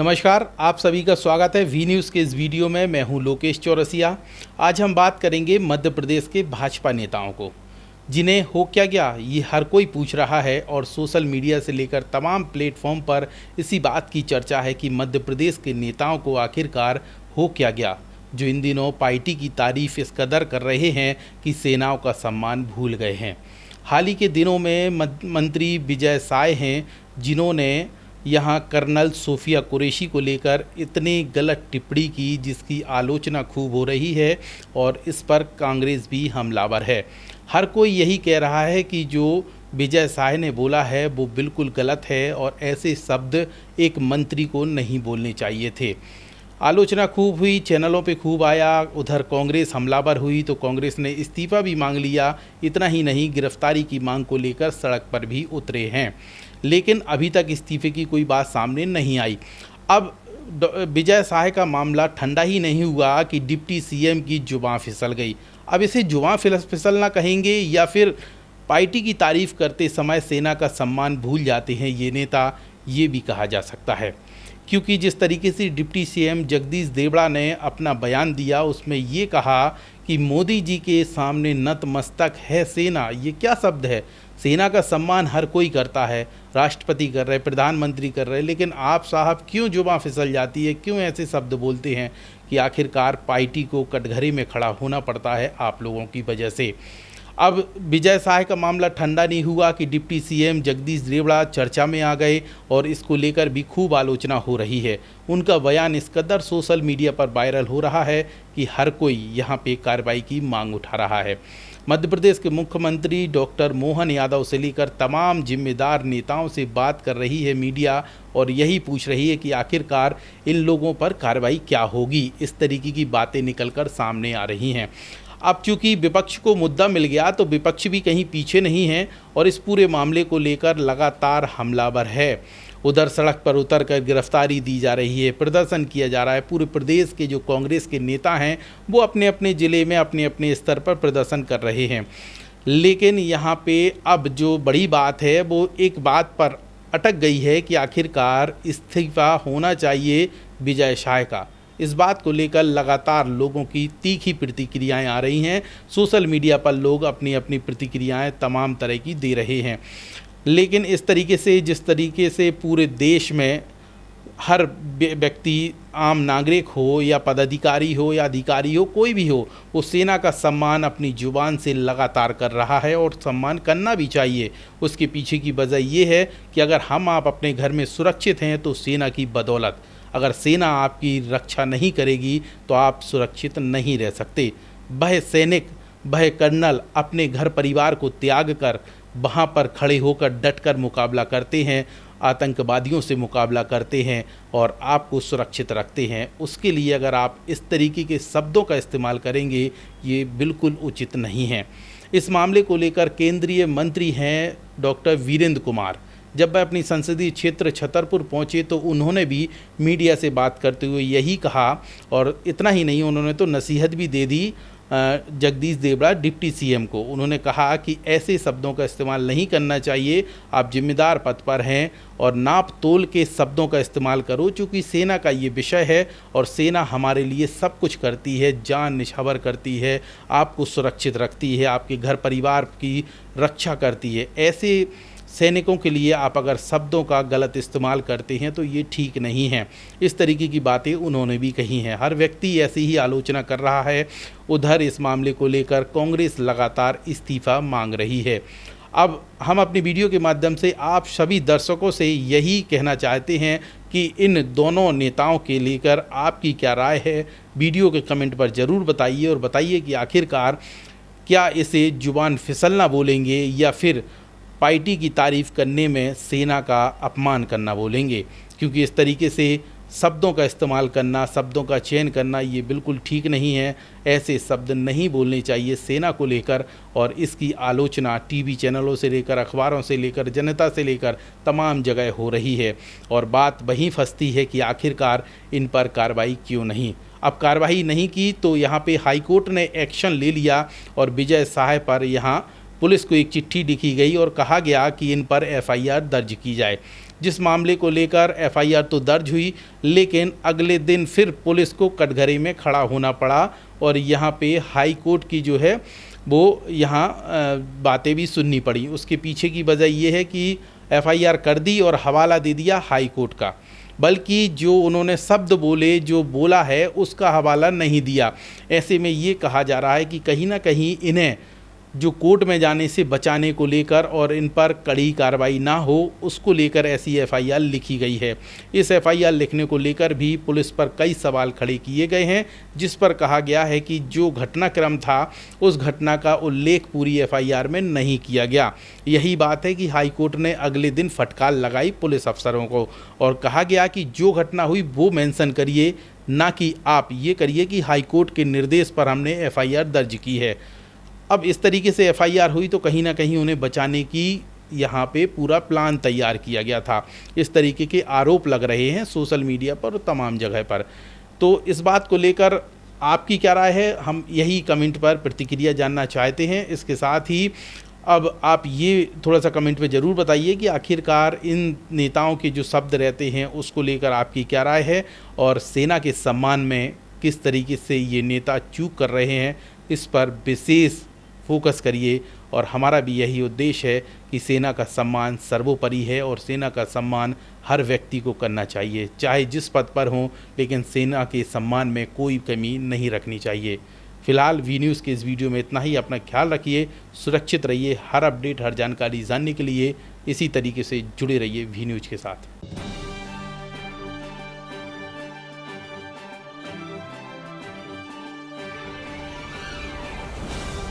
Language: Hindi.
नमस्कार, आप सभी का स्वागत है वी न्यूज़ के इस वीडियो में। मैं हूं लोकेश चौरसिया। आज हम बात करेंगे मध्य प्रदेश के भाजपा नेताओं को, जिन्हें हो क्या गया ये हर कोई पूछ रहा है और सोशल मीडिया से लेकर तमाम प्लेटफॉर्म पर इसी बात की चर्चा है कि मध्य प्रदेश के नेताओं को आखिरकार हो क्या गया, जो इन दिनों पार्टी की तारीफ इस कदर कर रहे हैं कि सेनाओं का सम्मान भूल गए हैं। हाल ही के दिनों में मंत्री विजय साय हैं, जिन्होंने यहाँ कर्नल सोफिया कुरैशी को लेकर इतनी गलत टिप्पणी की जिसकी आलोचना खूब हो रही है और इस पर कांग्रेस भी हमलावर है। हर कोई यही कह रहा है कि जो विजय साय ने बोला है वो बिल्कुल गलत है और ऐसे शब्द एक मंत्री को नहीं बोलने चाहिए थे। आलोचना खूब हुई, चैनलों पे खूब आया, उधर कांग्रेस हमलावर हुई तो कांग्रेस ने इस्तीफ़ा भी मांग लिया। इतना ही नहीं, गिरफ्तारी की मांग को लेकर सड़क पर भी उतरे हैं, लेकिन अभी तक इस्तीफे की कोई बात सामने नहीं आई। अब विजय साय का मामला ठंडा ही नहीं हुआ कि डिप्टी सीएम की जुबां फिसल गई। अब इसे जुबां फिसलना कहेंगे या फिर पार्टी की तारीफ करते समय सेना का सम्मान भूल जाते हैं ये नेता, ये भी कहा जा सकता है। क्योंकि जिस तरीके से डिप्टी सीएम जगदीश देवड़ा ने अपना बयान दिया, उसमें ये कहा कि मोदी जी के सामने नतमस्तक है सेना। ये क्या शब्द है? सेना का सम्मान हर कोई करता है, राष्ट्रपति कर रहे, प्रधानमंत्री कर रहे, लेकिन आप साहब क्यों जुबां फिसल जाती है, क्यों ऐसे शब्द बोलते हैं कि आखिरकार पार्टी को कटघरे में खड़ा होना पड़ता है आप लोगों की वजह से। अब विजय साय का मामला ठंडा नहीं हुआ कि डिप्टी सीएम जगदीश देवड़ा चर्चा में आ गए और इसको लेकर भी खूब आलोचना हो रही है। उनका बयान इस कदर सोशल मीडिया पर वायरल हो रहा है कि हर कोई यहाँ पे कार्रवाई की मांग उठा रहा है। मध्य प्रदेश के मुख्यमंत्री डॉक्टर मोहन यादव से लेकर तमाम जिम्मेदार नेताओं से बात कर रही है मीडिया और यही पूछ रही है कि आखिरकार इन लोगों पर कार्रवाई क्या होगी। इस तरीके की बातें निकलकर सामने आ रही हैं। अब चूंकि विपक्ष को मुद्दा मिल गया तो विपक्ष भी कहीं पीछे नहीं है और इस पूरे मामले को लेकर लगातार हमलावर है। उधर सड़क पर उतरकर गिरफ्तारी दी जा रही है, प्रदर्शन किया जा रहा है। पूरे प्रदेश के जो कांग्रेस के नेता हैं वो अपने अपने ज़िले में अपने अपने स्तर पर प्रदर्शन कर रहे हैं। लेकिन यहाँ पे अब जो बड़ी बात है वो एक बात पर अटक गई है कि आखिरकार इस्तीफा होना चाहिए विजय साय का। इस बात को लेकर लगातार लोगों की तीखी प्रतिक्रियाएं आ रही हैं। सोशल मीडिया पर लोग अपनी अपनी प्रतिक्रियाएं तमाम तरह की दे रहे हैं, लेकिन इस तरीके से जिस तरीके से पूरे देश में हर व्यक्ति, आम नागरिक हो या पदाधिकारी हो या अधिकारी हो, कोई भी हो, वो सेना का सम्मान अपनी जुबान से लगातार कर रहा है और सम्मान करना भी चाहिए। उसके पीछे की वजह ये है कि अगर हम आप अपने घर में सुरक्षित हैं तो सेना की बदौलत। अगर सेना आपकी रक्षा नहीं करेगी तो आप सुरक्षित नहीं रह सकते। वह सैनिक, वह कर्नल अपने घर परिवार को त्याग कर वहाँ पर खड़े होकर डटकर मुकाबला करते हैं, आतंकवादियों से मुकाबला करते हैं और आपको सुरक्षित रखते हैं। उसके लिए अगर आप इस तरीके के शब्दों का इस्तेमाल करेंगे, ये बिल्कुल उचित नहीं है। इस मामले को लेकर केंद्रीय मंत्री हैं डॉक्टर वीरेंद्र कुमार, जब वह अपनी संसदीय क्षेत्र छतरपुर पहुंचे तो उन्होंने भी मीडिया से बात करते हुए यही कहा और इतना ही नहीं, उन्होंने तो नसीहत भी दे दी जगदीश देवड़ा डिप्टी सीएम को। उन्होंने कहा कि ऐसे शब्दों का इस्तेमाल नहीं करना चाहिए, आप जिम्मेदार पद पर हैं और नाप तोल के शब्दों का इस्तेमाल करो, चूँकि सेना का ये विषय है और सेना हमारे लिए सब कुछ करती है, जान निछावर करती है, आपको सुरक्षित रखती है, आपके घर परिवार की रक्षा करती है। ऐसे सैनिकों के लिए आप अगर शब्दों का गलत इस्तेमाल करते हैं तो ये ठीक नहीं है। इस तरीके की बातें उन्होंने भी कही हैं। हर व्यक्ति ऐसी ही आलोचना कर रहा है। उधर इस मामले को लेकर कांग्रेस लगातार इस्तीफ़ा मांग रही है। अब हम अपनी वीडियो के माध्यम से आप सभी दर्शकों से यही कहना चाहते हैं कि इन दोनों नेताओं के लेकर आपकी क्या राय है, वीडियो के कमेंट पर ज़रूर बताइए और बताइए कि आखिरकार क्या इसे जुबान फिसलना बोलेंगे या फिर पार्टी की तारीफ करने में सेना का अपमान करना बोलेंगे। क्योंकि इस तरीके से शब्दों का इस्तेमाल करना, शब्दों का चयन करना, ये बिल्कुल ठीक नहीं है। ऐसे शब्द नहीं बोलने चाहिए सेना को लेकर और इसकी आलोचना टीवी चैनलों से लेकर, अखबारों से लेकर, जनता से लेकर तमाम जगह हो रही है और बात वहीं फंसती है कि आखिरकार इन पर कार्रवाई क्यों नहीं। अब कार्रवाई नहीं की तो यहाँ पे हाईकोर्ट ने एक्शन ले लिया और विजय साय पर यहाँ पुलिस को एक चिट्ठी लिखी गई और कहा गया कि इन पर एफआईआर दर्ज की जाए। जिस मामले को लेकर एफआईआर तो दर्ज हुई, लेकिन अगले दिन फिर पुलिस को कटघरे में खड़ा होना पड़ा और यहाँ पे हाई कोर्ट की जो है वो यहाँ बातें भी सुननी पड़ी। उसके पीछे की वजह ये है कि एफआईआर कर दी और हवाला दे दिया हाई कोर्ट का, बल्कि जो उन्होंने शब्द बोले, जो बोला है उसका हवाला नहीं दिया। ऐसे में ये कहा जा रहा है कि कहीं ना कहीं इन्हें जो कोर्ट में जाने से बचाने को लेकर और इन पर कड़ी कार्रवाई ना हो उसको लेकर ऐसी एफआईआर लिखी गई है। इस एफआईआर लिखने को लेकर भी पुलिस पर कई सवाल खड़े किए गए हैं, जिस पर कहा गया है कि जो घटनाक्रम था उस घटना का उल्लेख पूरी एफआईआर में नहीं किया गया। यही बात है कि हाईकोर्ट ने अगले दिन फटकार लगाई पुलिस अफसरों को और कहा गया कि जो घटना हुई वो मेंशन करिए, ना कि आप ये करिए कि हाईकोर्ट के निर्देश पर हमने एफआईआर दर्ज की है। अब इस तरीके से एफआईआर हुई तो कहीं ना कहीं उन्हें बचाने की यहाँ पे पूरा प्लान तैयार किया गया था। इस तरीके के आरोप लग रहे हैं सोशल मीडिया पर और तमाम जगह पर। तो इस बात को लेकर आपकी क्या राय है, हम यही कमेंट पर प्रतिक्रिया जानना चाहते हैं। इसके साथ ही अब आप ये थोड़ा सा कमेंट में ज़रूर बताइए कि आखिरकार इन नेताओं के जो शब्द रहते हैं उसको लेकर आपकी क्या राय है और सेना के सम्मान में किस तरीके से ये नेता चूक कर रहे हैं, इस पर विशेष फोकस करिए। और हमारा भी यही उद्देश्य है कि सेना का सम्मान सर्वोपरि है और सेना का सम्मान हर व्यक्ति को करना चाहिए, चाहे जिस पद पर हो, लेकिन सेना के सम्मान में कोई कमी नहीं रखनी चाहिए। फिलहाल वी न्यूज़ के इस वीडियो में इतना ही। अपना ख्याल रखिए, सुरक्षित रहिए। हर अपडेट, हर जानकारी जानने के लिए इसी तरीके से जुड़े रहिए वी न्यूज़ के साथ।